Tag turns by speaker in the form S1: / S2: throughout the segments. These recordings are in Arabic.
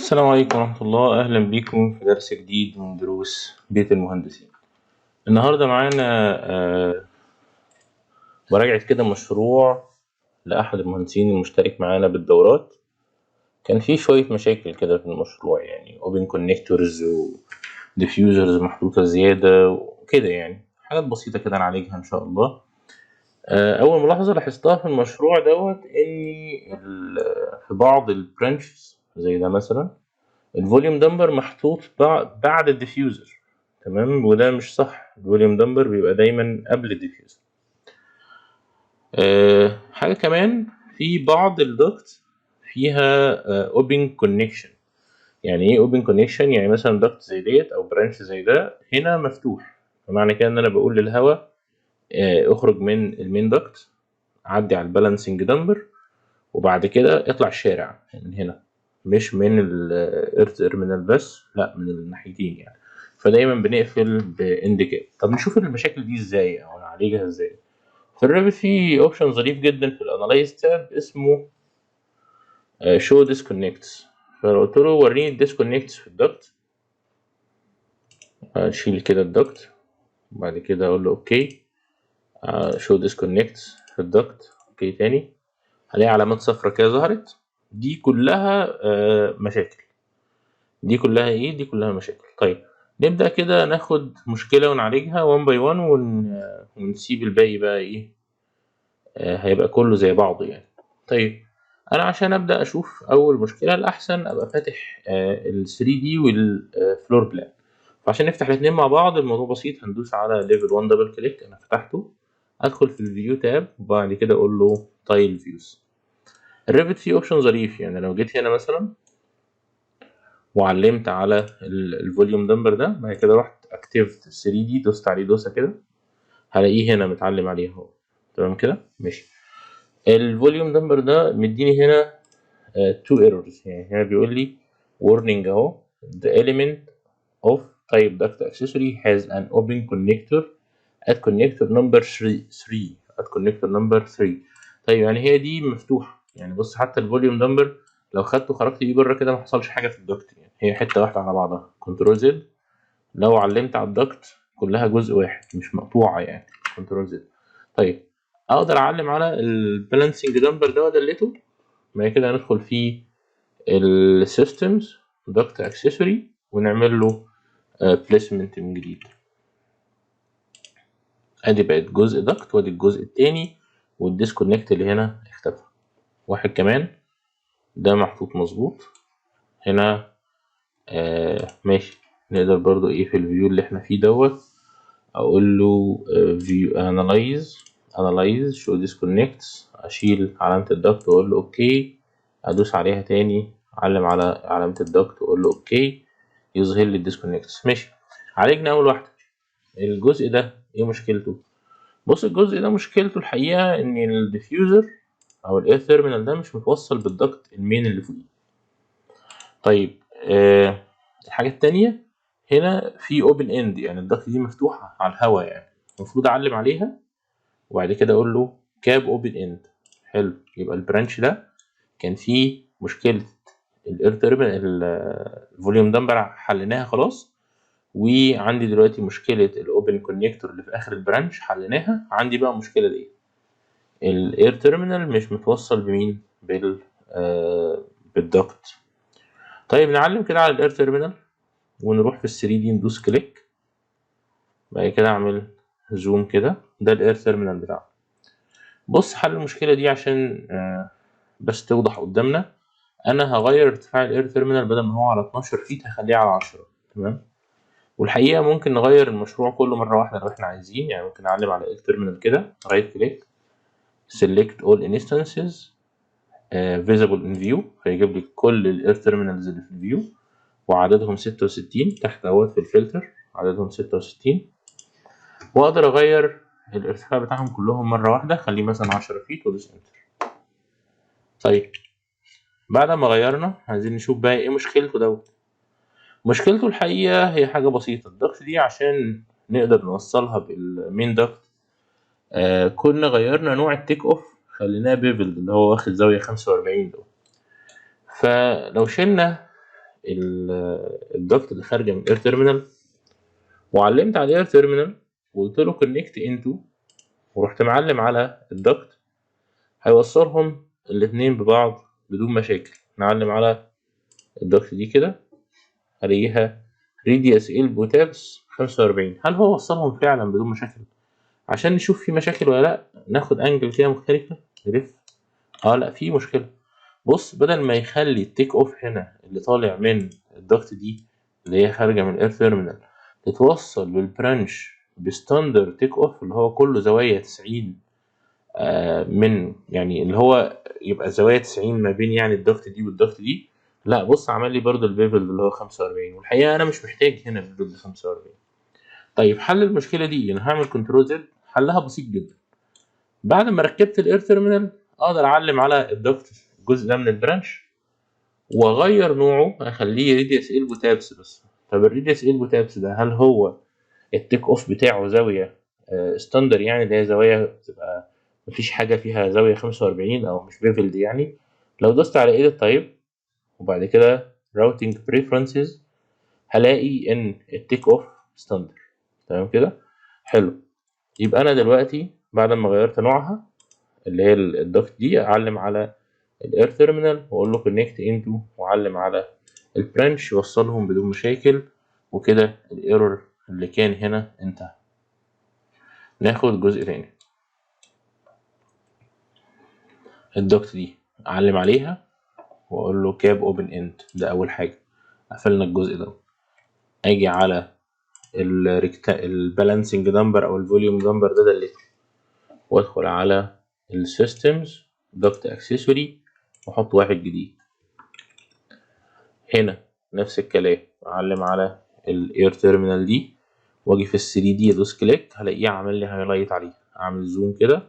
S1: السلام عليكم ورحمة الله، أهلا بيكم في درس جديد من دروس بيت المهندسين. النهاردة معانا مراجعة كده مشروع لأحد المهندسين المشترك معانا بالدورات. كان فيه شوية مشاكل كده في المشروع، يعني open connectors و diffusers محطوطة زيادة وكده، يعني حاجات بسيطة كده نعالجها إن شاء الله. أول ملاحظة لاحظتها في المشروع دوت في بعض البرانشز زي ده مثلا الفوليوم دمبر محطوط بعد الديفيوزر، تمام، وده مش صح. الفوليوم دمبر بيبقى دايما قبل الديفيوزر. حاجة كمان، في بعض الدكت فيها اوبن كونكشن. يعني ايه اوبن كونكشن؟ يعني مثلا دكت زي ديت او برانش زي ده هنا مفتوح، فمعنى كده ان انا بقول للهواء اخرج من المين دكت، عدي على البالانسنج دمبر، وبعد كده اطلع الشارع من هنا، مش من الاير تيرمينال بس، لا من الناحيتين يعني. فدايما بنقفل بانديكيت. طب نشوف المشاكل دي ازاي او نعالجها ازاي. في الريفت في اوبشن ظريف جدا في الانالايز تاب اسمه شو ديسكونكتس. فلو قلت له وريني الديسكونكتس في الدكت، اشيل كده الدكت وبعد كده اقول له اوكي. شو ديسكونكتس في الدكت، اوكي تاني، هلاقي علامات صفرا كده ظهرت. دي كلها مشاكل. دي كلها ايه؟ دي كلها مشاكل. طيب نبدأ كده ناخد مشكلة ونعالجها 1 باي 1 ونسيب الباقي بقى ايه، هيبقى كله زي بعضه يعني. طيب انا عشان ابدأ اشوف اول مشكلة الاحسن ابقى فاتح ال 3 دي والفلور بلان. فعشان نفتح الاثنين مع بعض الموضوع بسيط، هندوس على ليفل 1 دبل كليك، انا فتحته، ادخل في الفيو تاب وبعد كده اقول له تايل فيوز. الريفت فيه اوبشن ظريف، يعني لو جيت هنا مثلا وعلمت على الفوليوم دمبر ده، بعد كده رحت اكتيفت 3 دي، دوست عليه دوسه كده، هلاقيه هنا متعلم عليه اهو. تمام كده ماشي. الفوليوم دمبر ده مديني هنا تو ايرورز، يعني هنا بيقول لي warning اهو the element of type duct accessory has an open connector at connector number 3 at connector number 3. طيب يعني هي دي مفتوحه، يعني بص حتى الفوليوم دمبر لو خدته خرجت بيه بره كده ما حصلش حاجه في الدكت، يعني هي حته واحده على بعضها. كنترول زد لو علمت على الدكت كلها جزء واحد مش مقطوعه يعني. كنترول زد. طيب اقدر اعلم على البالانسنج دمبر ده وادلته. بعد كده هندخل في السيستمز دكت اكسسوري ونعمل له بليسمنت من جديد. ادي بقت جزء دكت وادي الجزء التاني، والديسكونكت اللي هنا اختفى. واحد كمان ده محطوط مظبوط هنا. ماشي. نقدر برضو ايه في الفيو اللي احنا فيه دوت اقول له فيو انالايز شو ديسكونكتس، اشيل علامة الدكت واقول له اوكي، ادوس عليها تاني اعلم على علامة الدكت واقول له اوكي، يظهر لي الديسكونكتس. ماشي. عالجنا اول واحدة. الجزء ده ايه مشكلته؟ بص الجزء ده مشكلته الحقيقة ان الديفيوزر او الاير ثيرمينال ده مش متوصل بالدكت المين اللي فوقيه. طيب الحاجة التانية هنا في اوبن اند، يعني الدكت دي مفتوحة على الهواء، يعني المفروض اعلم عليها وبعد كده اقول له كاب اوبن اند. حلو، يبقى البرانش ده كان فيه مشكلة الاير تيرمينال الفوليوم دمبر حليناها خلاص، وعندي دلوقتي مشكلة الاوبن كونكتور اللي في اخر البرانش حليناها. عندي بقى مشكلة دي الاير تيرمينال مش متوصل بمين بالدكت. طيب نعلم كده على الاير تيرمينال ونروح في ال 3 دي ندوس كليك، بعد كده اعمل زوم كده، ده الاير تيرمينال بتاعه. بص حل المشكلة دي عشان بس توضح قدامنا. انا هغير ارتفاع الاير تيرمينال بدل ما هو على 12 فيت هخليه على 10. تمام. والحقيقة ممكن نغير المشروع كله مرة واحدة لو احنا عايزين، يعني ممكن اعلم على الاير تيرمينال كده، رايت كليك، select all instances visible in view، فيجيب لي كل الاير تيرمينالز اللي في الفيو وعددهم 66 تحت اهوت في الفلتر، عددهم 66. واقدر اغير الارتفاع بتاعهم كلهم مرة واحدة، خليه مثلا 10 فيت وادوس انتر. طيب بعد ما غيرنا عايزين نشوف بقى ايه مشكلته دوت. مشكلته الحقيقة هي حاجة بسيطة. الضغط دي عشان نقدر نوصلها بالمين ضغط كنا غيرنا نوع التيك اوف، خليناه بيفل اللي هو واخد زاوية 45 دول. فلو شلنا الدكت اللي خارجه من الاير تيرمينال، وعلمت على الاير تيرمينال وقلت له كونكت انتو، ورحت معلم على الدكت، هيوصلهم الاتنين ببعض بدون مشاكل. نعلم على الدكت دي كده، هلاقيها ريديوس البو تابس 45. هل هو وصلهم فعلا بدون مشاكل؟ عشان نشوف في مشاكل ولا لا، ناخد انجل كده مختلفة نلف. لا، في مشكلة. بص، بدل ما يخلي التيك اوف هنا اللي طالع من الدكت دي اللي هي خارجة من الاير تيرمينال تتوصل بالبرانش بستاندر تيك اوف اللي هو كله زوايا 90، من يعني اللي هو يبقى زوايا 90 ما بين يعني الضغط دي والضغط دي. لا، بص عمل لي برضو البيفل اللي هو 45، والحقيقة أنا مش محتاج هنا البيفل 45. طيب حل المشكلة دي أنا هعمل كنترول زد. حلها بسيط جدا. بعد ما ركبت الاير تيرمينال أقدر أعلم على الضغط الجزء ده من البرانش وأغير نوعه، أخليه ريديوس إلبو تابس بس. طب الريديوس إلبو تابس ده هل هو التيك أوف بتاعه زاوية ستاندر، يعني اللي هي زوايا بتبقى مفيش حاجة فيها زاوية 45 أو مش بيفلد يعني؟ لو دوست على edit type وبعد كده routing preferences هلاقي إن التيك أوف ستاندر. تمام كده؟ حلو. يبقى أنا دلوقتي بعد ما غيرت نوعها اللي هي الضغط دي، أعلم على الاير تيرمينال وأقول له connect into، وأعلم على البرانش يوصلهم بدون مشاكل، وكده الايرور اللي كان هنا انتهى. ناخد جزء تاني. الدكت دي اعلم عليها واقول له كاب اوبن اند، ده اول حاجه. قفلنا الجزء ده. اجي على البالانسنج نمبر او الفوليوم نمبر ده دلته، وادخل على السيستمز دكت اكسسوري واحط واحد جديد. هنا نفس الكلام، اعلم على الاير تيرمينال دي واجي في ال3 دي ادوس كليك هلاقيه عمل لي هايلايت عليه. اعمل زوم كده،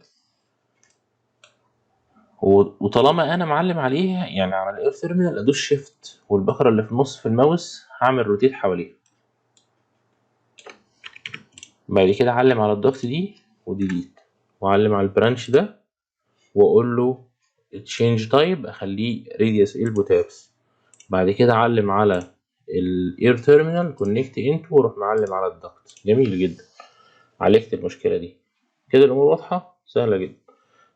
S1: وطالما انا معلم عليها يعني على الاير تيرمينال ادوس شيفت والبكره اللي في النص في الماوس هعمل روتيت حواليها. بعد كده اعلم على الضغط دي وديليت، واعلم على البرانش ده واقول له تشينج تايب اخليه راديوس البو تابس. بعد كده اعلم على الاير تيرمينال كونكت انتو واروح معلم على الضغط. جميل جدا، عالجت المشكله دي. كده الامور واضحه سهله جدا.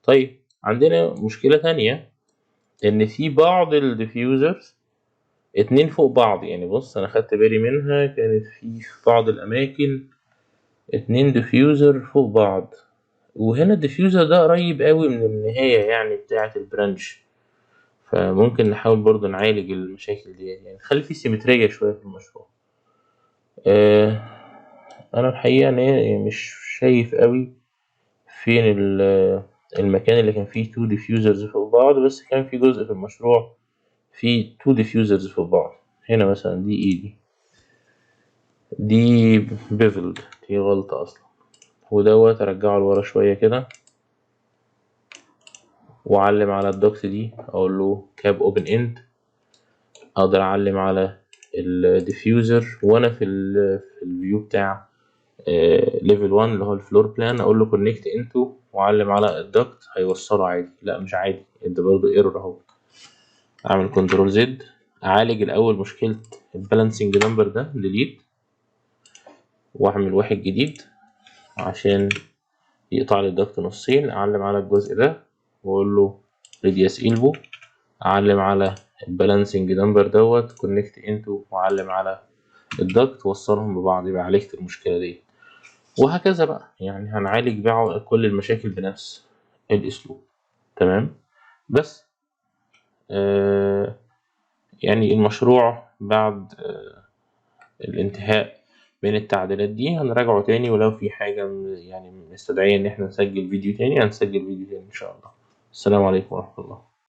S1: طيب عندنا مشكله تانية، ان في بعض الديفيوزرز اتنين فوق بعض. يعني بص انا خدت بالي منها، كانت في بعض الاماكن اتنين ديفيوزر فوق بعض، وهنا الديفيوزر ده قريب قوي من النهاية يعني بتاعة البرانش. فممكن نحاول برضو نعالج المشاكل دي، يعني نخلي فيه سيمترية شوية في المشروع. انا الحقيقة يعني مش شايف قوي فين المكان اللي كان فيه تو ديفيوزرز فوق بعض، بس كان في جزء في المشروع فيه تو ديفيوزرز فوق بعض. هنا مثلا دي بيفلد، دي غلطة أصلا. ودوت أرجعه لورا شوية كده وأعلم على الدوكس دي أقول له كاب أوبن إند. أقدر أعلم على الديفيوزر وأنا في الفيو بتاع ليفل 1 اللي هو الفلور بلان، أقول له كونكت انتو وأعلم على الدوكت هيوصله عادي. لا مش عادي، ده برضه ايرور أهو. أعمل كنترول زد، أعالج الأول مشكلة البالانسنج نمبر ده ديليت، وأعمل واحد جديد عشان يقطع لي الضغط نصين. اعلم على الجزء ده واقول له راديوس البو، اعلم على البالانسنج نمبر دوت كونكت انتو، واعلم على الضغط وصلهم ببعض. يبقى عالجت المشكله دي. وهكذا بقى، يعني هنعالج بقى كل المشاكل بنفس الاسلوب. تمام. بس يعني المشروع بعد الانتهاء من التعديلات دي هنراجعه تاني، ولو في حاجة يعني مستدعية إن احنا نسجل فيديو تاني هنسجل فيديو تاني إن شاء الله. السلام عليكم ورحمة الله.